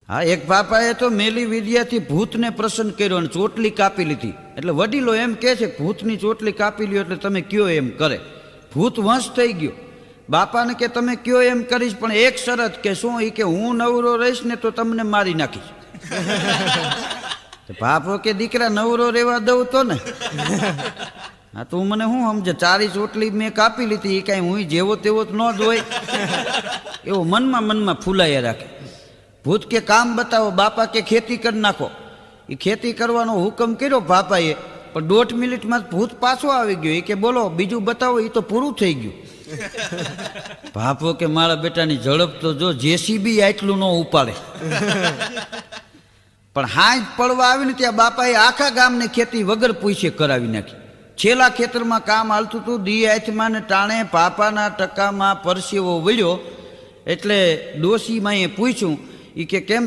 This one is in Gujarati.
હા, એક બાપાએ તો મેલી વિદ્યાથી ભૂતને પ્રસન્ન કર્યો અને ચોટલી કાપી લીધી. એટલે વડીલો એમ કહે છે કે ભૂતની ચોટલી કાપી લ્યો એટલે તમે કયો એમ કરે. ભૂત વંશ થઈ ગયો. બાપાને કે તમે કયો એમ કરીશ, પણ એક શરત કે શું? એ કે હું નવરો રહીશ ને તો તમને મારી નાખીશ. બાપો કે દીકરા નવરો રહેવા દઉં તો ને. હા, તું મને શું સમજે? 4 ચોટલી મેં કાપી લીધી, એ કાંઈ હું જેવો તેવો જ ન જ હોય. એવો મનમાં ફૂલાયા રાખે. ભૂત કે કામ બતાવો. બાપા કે ખેતી કરી નાખો. એ ખેતી કરવાનો હુકમ કર્યો બાપાએ, પણ 1.5 મિનિટમાં ભૂત પાછો આવી ગયો. એ કે બોલો બીજું બતાવો. એ તો પૂરું થઈ ગયું. બાપો કે મારા બેટાની ઝડપ તો જો જેસીબી આટલું ન ઉપાડે. પણ હાંજ પડવા આવીને ત્યાં બાપાએ આખા ગામને ખેતી વગર પૂછે કરાવી નાખી. છેલ્લા ખેતરમાં કામ હાલતું હતું. દી હાથમાં ને ટાણે પાપાના ટકામાં પરસેવો વળ્યો. એટલે ડોશીમાએ પૂછ્યું, એ કે કેમ